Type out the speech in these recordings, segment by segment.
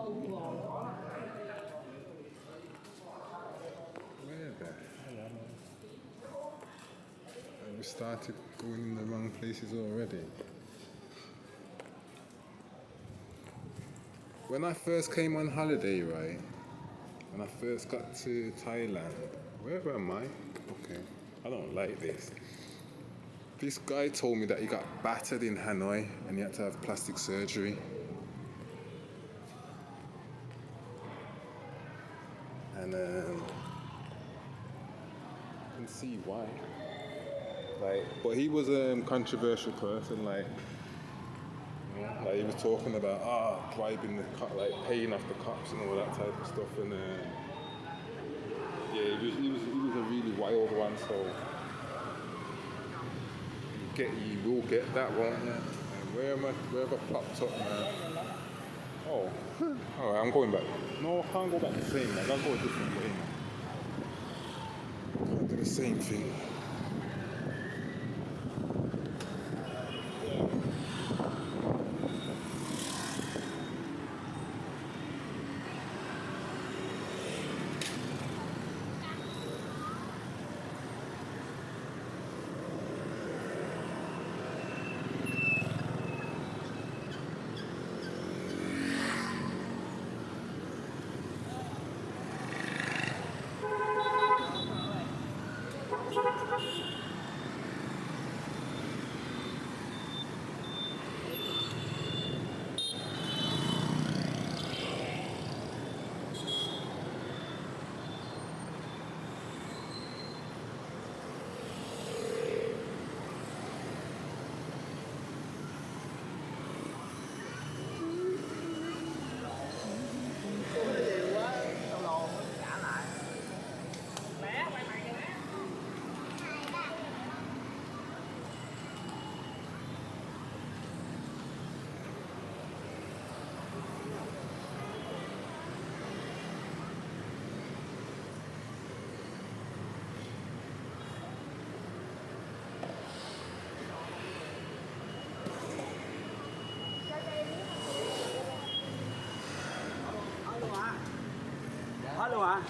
Where the hell am I? We started going in the wrong places already. When I first came on holiday, right? When I first got to Thailand, where am I? Okay, I don't like this. This guy told me that he got battered in Hanoi and he had to have plastic surgery. And I can see why. But he was a controversial person, like he was talking about bribing the cop, like paying off the cops and all that type of stuff. And yeah, he was a really wild one. So you will get that, won't you? And where have I popped up, man? Oh, alright, I'm going back. No, I can't go back the same, man. I'll go a different way, man. Can't do the same thing. Hết luôn hả?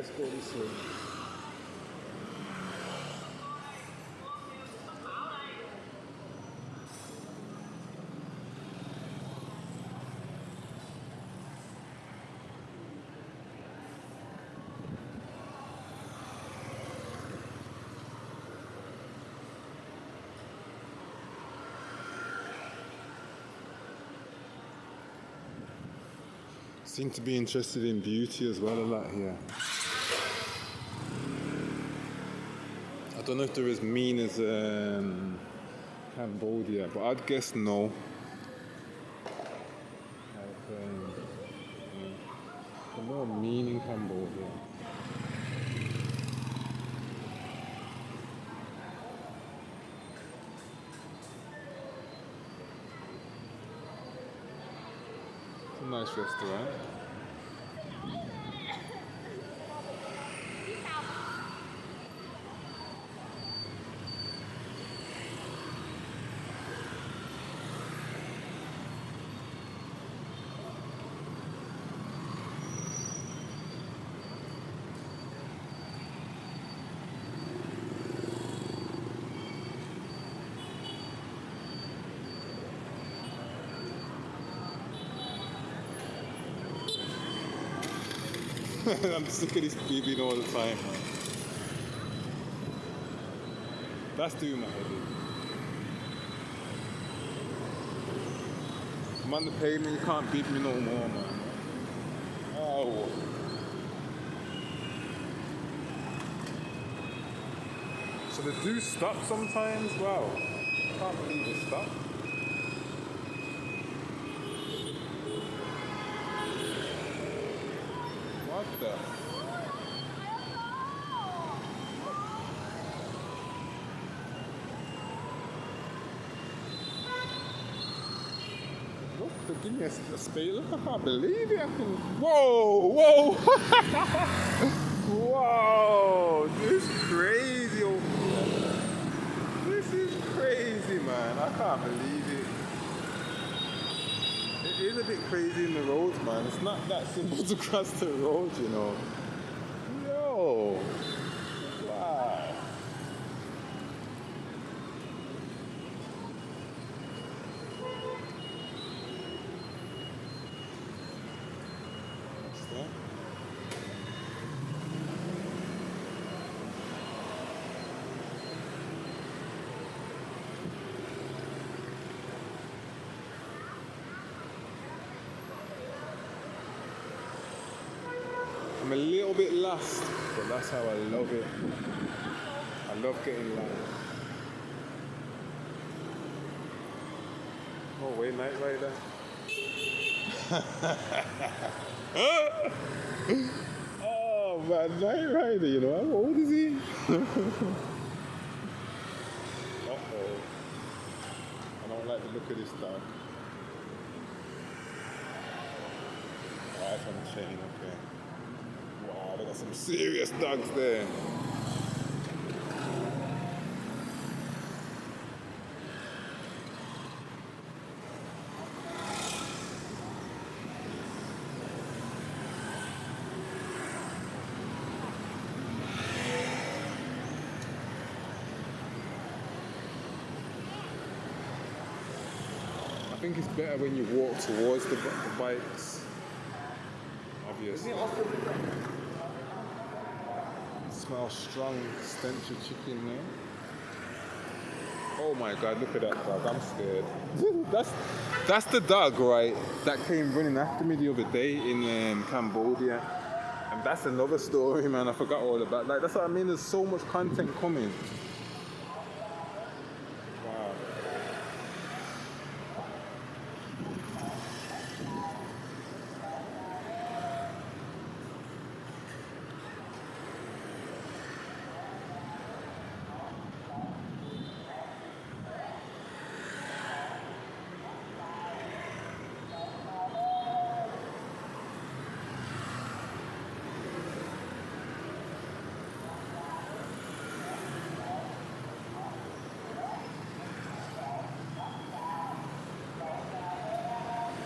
Let's go this way. Seem to be interested in beauty as well a lot here. I don't know if they're as mean as Cambodia, but I'd guess no. They're more mean in Cambodia. It's a nice restaurant. I'm sick of this beeping all the time, man. That's doing my head in. I'm on the pavement, you can't beep me no more, man. Oh. So they do stop sometimes? Wow. I can't believe they stop. What the? Look, they give me a spade. Look, I can't believe it. I can... Whoa, whoa. Whoa, this is crazy over here. This is crazy, man. I can't believe it. It is a bit crazy in the roads, man. It's not that simple to cross the road, you know. Yo. Wow. What's that? I'm a little bit lost, but that's how I love it. I love getting lost. Oh, wait, Night Rider. Oh, man, Night Rider, you know, how old is he? Uh-oh. I don't like the look of this dog. Oh, it's on the chain, okay. Wow, they got some serious dogs there. I think it's better when you walk towards the bikes. Obviously. Smells strong stench of chicken there. Oh my god, look at that dog, I'm scared. that's the dog, right, that came running after me the other day in Cambodia. And that's another story, man, I forgot all about. Like, that's what I mean, there's so much content coming. Wow.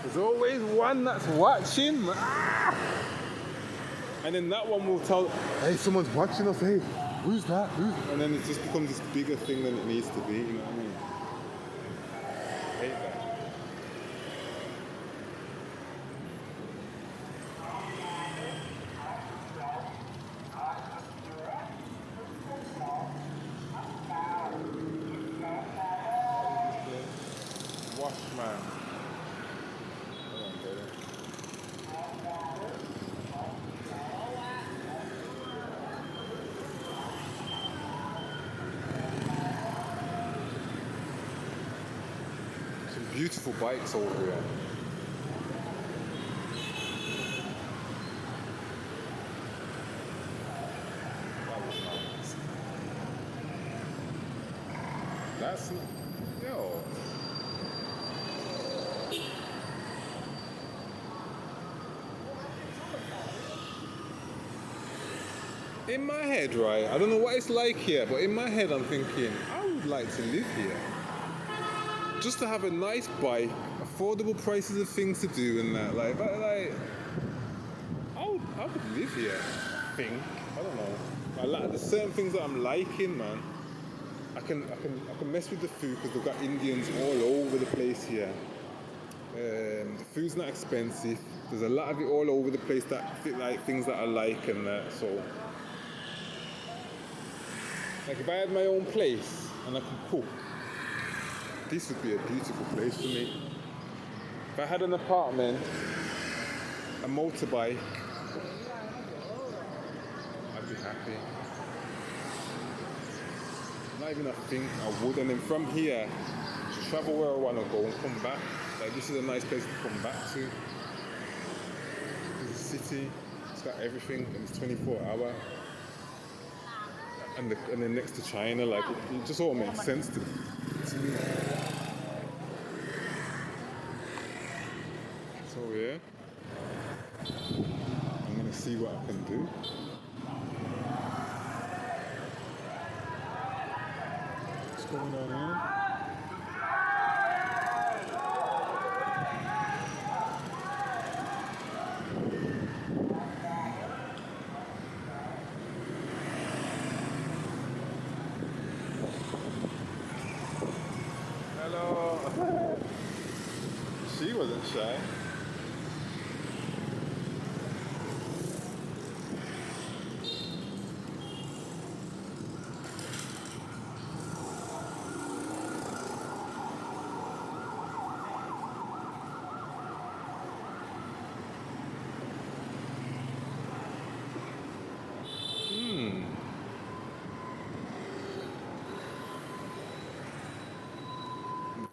There's always one that's watching. Ah! And then that one will tell, hey, someone's watching us, hey, who's that? And then it just becomes this bigger thing than it needs to be, you know what I mean? I hate that. Wash, man. I don't get it. Some beautiful bikes over here. That was nice. That's yo. In my head, right, I don't know what it's like here, but in my head I'm thinking, I would like to live here. Just to have a nice bike, affordable prices of things to do and that. I would live here, I think. I don't know. There's certain things that I'm liking, man. I can mess with the food because we've got Indians all over the place here. The food's not expensive. There's a lot of it all over the place that fit like things that I like and that, so. Like if I had my own place and I could cook, this would be a beautiful place for me. If I had an apartment, a motorbike, I'd be happy. Not even I think I would. And then from here, to travel where I want to go and come back. Like this is a nice place to come back to. It's a city, it's got everything and it's 24 hour. And then next to China, like it just all makes sense to me. So yeah, I'm gonna see what I can do. What's going on here? Hello. She wasn't shy.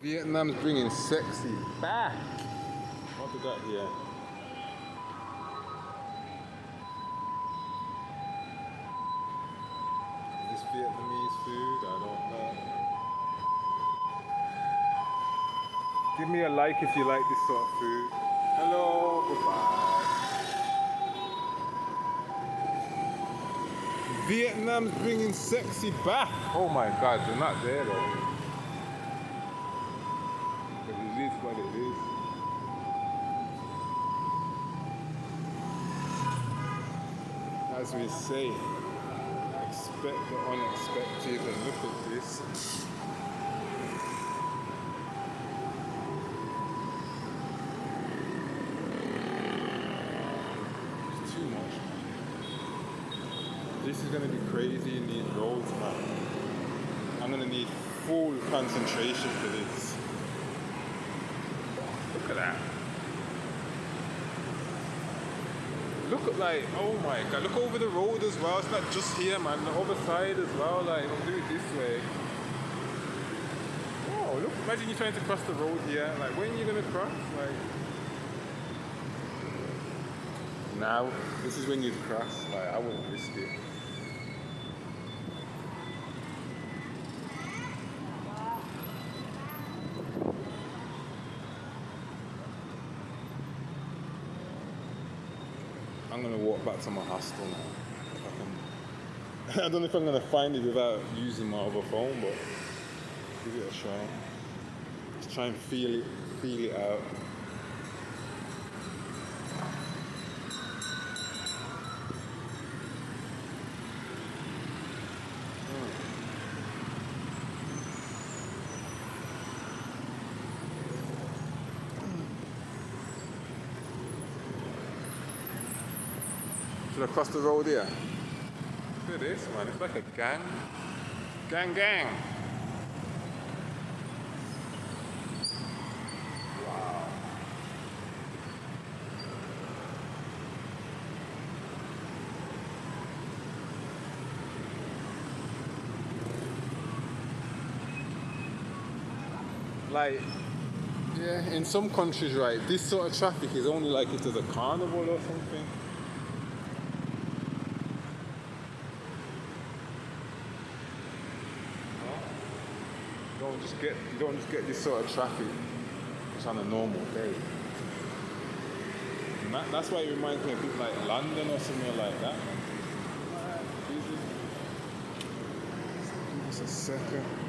Vietnam's bringing sexy back. What we got here? Is this Vietnamese food? I don't know. Give me a like if you like this sort of food. Hello, goodbye. Vietnam's bringing sexy back. Oh my God, they're not there though. It is what it is. As we say, expect the unexpected, and look at this. It's too much. This is gonna be crazy in these roads, man. I'm gonna need full concentration for this. Look at that. Look at oh my God, look over the road as well. It's not just here, man, the other side as well. I'll do it this way. Oh, look, imagine you're trying to cross the road here. When are you gonna cross? Now, this is when you'd cross. I wouldn't risk it. I'm gonna walk back to my hostel now. If I can. I don't know if I'm gonna find it without using my other phone, but give it a try. Just try and feel it out. Should I cross the road here? Look at this, man. It's like a gang. Gang, gang. Wow. Like, yeah, in some countries, right, this sort of traffic is only like if there's a carnival or something. You don't just get this sort of traffic just on a normal day. And that's why it reminds me a bit like London or somewhere like that. Give us a second.